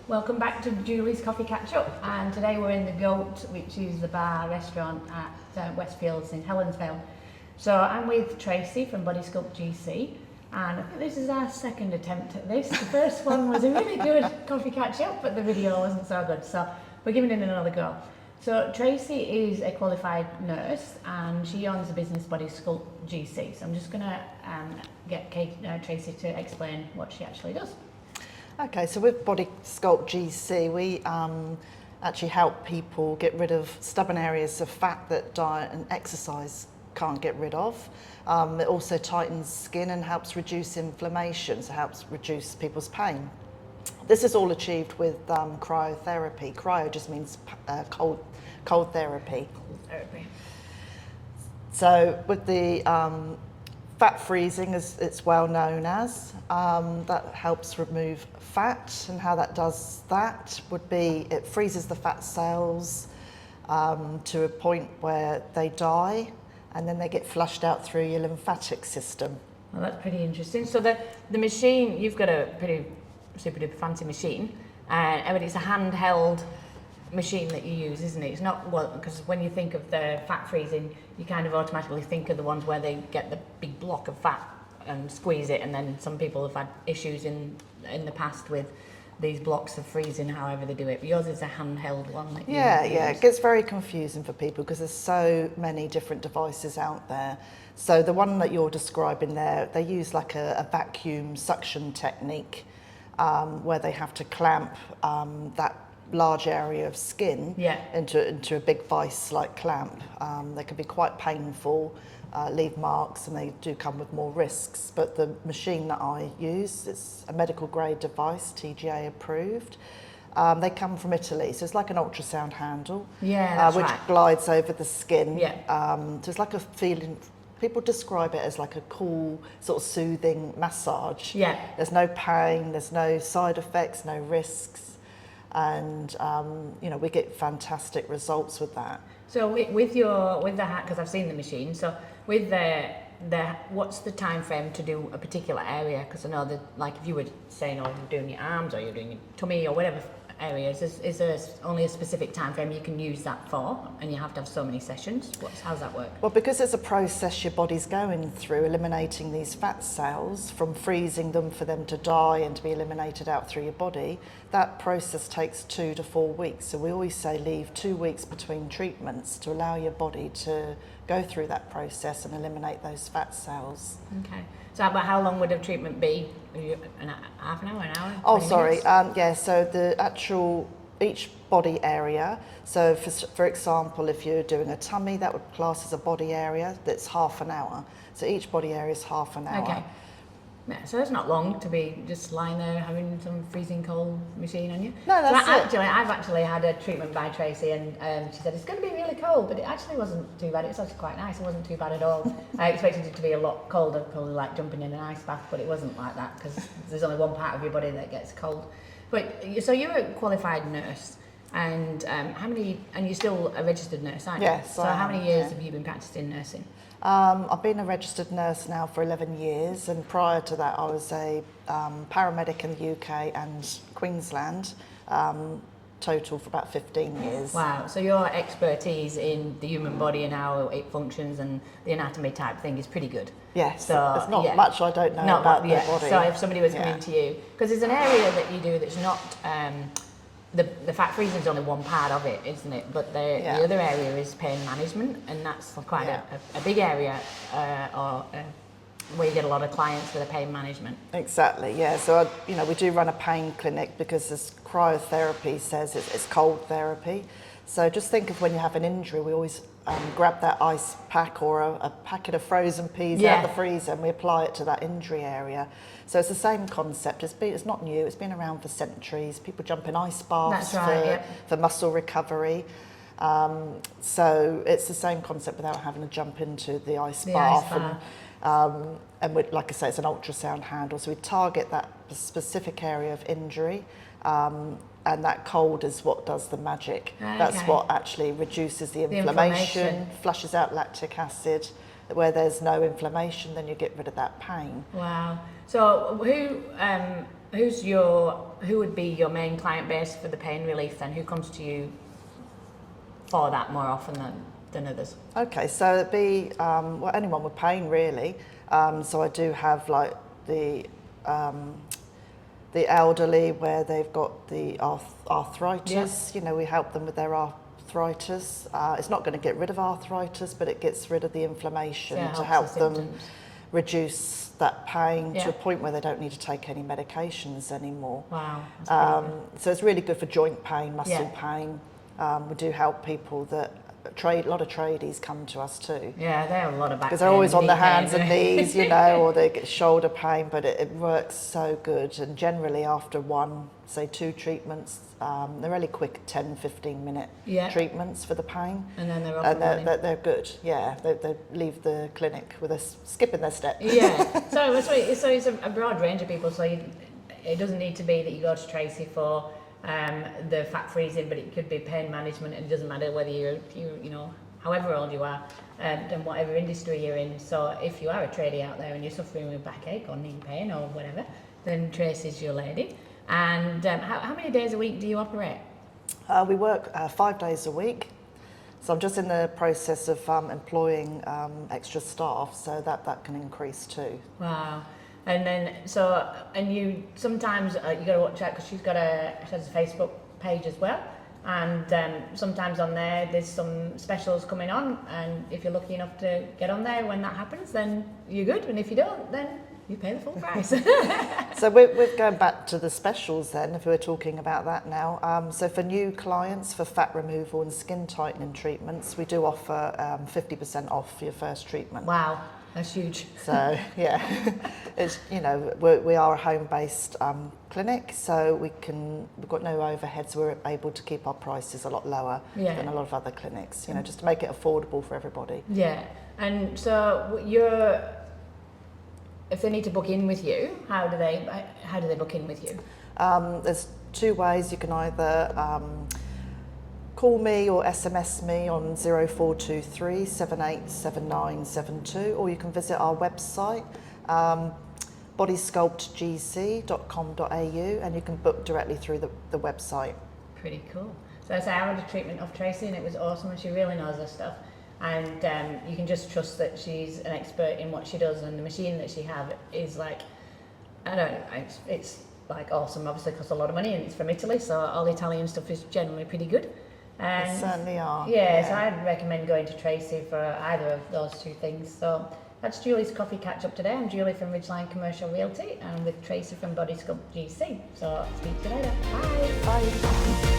Welcome back to Julie's Coffee Catch Up, and today we're in the Goat, which is the bar restaurant at Westfields in Helensvale. So I'm with Tracey from Body Sculpt GC, and I think this is our second attempt at this. The first one was a really good coffee catch up, but the video wasn't so good, so we're giving it another go. So Tracey is a qualified nurse and she owns the business Body Sculpt GC. So I'm just going to get Tracey to explain what she actually does. Okay, so with Body Sculpt GC, we actually help people get rid of stubborn areas of fat that diet and exercise can't get rid of. It also tightens skin and helps reduce inflammation, so helps reduce people's pain. This is all achieved with cryotherapy. Cryo just means cold therapy. So with the fat freezing, as it's well known as, that helps remove fat, and how that does that would be it freezes the fat cells to a point where they die, and then they get flushed out through your lymphatic system. Well, that's pretty interesting. So the machine, you've got a pretty super duper fancy machine, but it's a handheld machine that you use, isn't it? It's not, well, because when you think of the fat freezing, you kind of automatically think of the ones where they get the big block of fat and squeeze it, and then some people have had issues in the past with these blocks of freezing, however they do it. But yours is a handheld one that you use. It gets very confusing for people because there's so many different devices out there. So the one that you're describing there, they use like a vacuum suction technique where they have to clamp that large area of skin into a big vice-like clamp. They can be quite painful, leave marks, and they do come with more risks. But the machine that I use, it's a medical grade device, TGA approved. They come from Italy, so it's like an ultrasound handle, which glides over the skin. So it's like a feeling. People describe it as like a cool, sort of soothing massage. There's no pain, there's no side effects, no risks. And we get fantastic results with that. So with the hat, because I've seen the machine, so with the what's the time frame to do a particular area? Because I know that, like, if you were saying, you're doing your arms or you're doing your tummy or whatever areas, is there only a specific time frame you can use that for, and you have to have so many sessions? How's that work? Well, because there's a process your body's going through, eliminating these fat cells, from freezing them for them to die and to be eliminated out through your body, that process takes 2 to 4 weeks. So we always say leave 2 weeks between treatments to allow your body to go through that process and eliminate those fat cells. Okay. So about how long would a treatment be? Half an hour, an hour? Oh, sorry. So each body area. So for example, if you're doing a tummy, that would class as a body area. That's half an hour. So each body area is half an hour. Okay. Yeah, so it's not long to be just lying there having some freezing cold machine on you. No, that's it. I've actually had a treatment by Tracey, and she said it's going to be really cold, but it actually wasn't too bad. It was actually quite nice. It wasn't too bad at all. I expected it to be a lot colder, probably like jumping in an ice bath, but it wasn't like that because there's only one part of your body that gets cold. But so you're a qualified nurse, and and you're still a registered nurse, aren't you? Yes. So how many years have you been practicing nursing? I've been a registered nurse now for 11 years, and prior to that I was a paramedic in the UK and Queensland, total for about 15 years. Wow, so your expertise in the human body and how it functions and the anatomy type thing is pretty good. Yes, so there's not much I don't know about the body. So if somebody was coming to you, because there's an area that you do that's not, the fat freezing is only one part of it, isn't it? But the other area is pain management, and that's quite a big area, where you get a lot of clients for the pain management. Exactly, yeah. So we do run a pain clinic because as cryotherapy says, it's cold therapy. So just think of when you have an injury, we always grab that ice pack or a packet of frozen peas out of the freezer, and we apply it to that injury area. So it's the same concept. It's not new. It's been around for centuries. People jump in ice baths for muscle recovery. So it's the same concept without having to jump into the ice bath. And like I say, it's an ultrasound handle. So we target that specific area of injury. And that cold is what does the magic. That's what actually reduces the inflammation, flushes out lactic acid. Where there's no inflammation, then you get rid of that pain. Wow. So who who would be your main client base for the pain relief then? Who comes to you for that more often than others? Okay, so it'd be well, anyone with pain really. So I do have like the elderly where they've got the arthritis. You know, we help them with their arthritis. It's not going to get rid of arthritis, but it gets rid of the inflammation to help them reduce that pain to a point where they don't need to take any medications anymore. Wow. So it's really good for joint pain, muscle pain. We do help people that a lot of tradies come to us too. Yeah, they have a lot of back pain. Because they're always on their hands and knees, you know, or they get shoulder pain, but it works so good. And generally after 2 treatments, they're really quick 10-15 minute treatments for the pain. And then they're off and running. they're good, yeah. They leave the clinic with a skip in their step. Yeah, so it's a broad range of people, so it doesn't need to be that you go to Tracey for the fat freezing, but it could be pain management, and it doesn't matter whether you know, however old you are, and whatever industry you're in. So if you are a tradie out there and you're suffering with backache or knee pain or whatever, then Tracey's your lady. And how many days a week do you operate? We work 5 days a week. So I'm just in the process of employing extra staff, so that can increase too. Wow. And then, and you sometimes, you got to watch out because she has a Facebook page as well. And sometimes on there's some specials coming on. And if you're lucky enough to get on there when that happens, then you're good. And if you don't, then you pay the full price. So we're going back to the specials then, if we're talking about that now. So for new clients, for fat removal and skin tightening treatments, we do offer 50% off your first treatment. Wow. That's huge. So yeah, it's, you know, we are a home-based clinic, so we've got no overheads, so we're able to keep our prices a lot lower than a lot of other clinics, you know, just to make it affordable for everybody. Yeah, and so if they need to book in with you, how do they book in with you? There's 2 ways. You can either call me or SMS me on 0423 787972, or you can visit our website, bodysculptgc.com.au, and you can book directly through the website. Pretty cool. So I had a treatment of Tracey and it was awesome, and she really knows her stuff. And you can just trust that she's an expert in what she does, and the machine that she has is like, I don't know, it's like awesome. Obviously it costs a lot of money and it's from Italy, so all the Italian stuff is generally pretty good. They certainly are. Yeah, so I'd recommend going to Tracey for either of those 2 things. So that's Julie's Coffee Catch Up today. I'm Julie from Ridgeline Commercial Realty, and with Tracey from Body Sculpt GC. So speak to you later. Bye. Bye.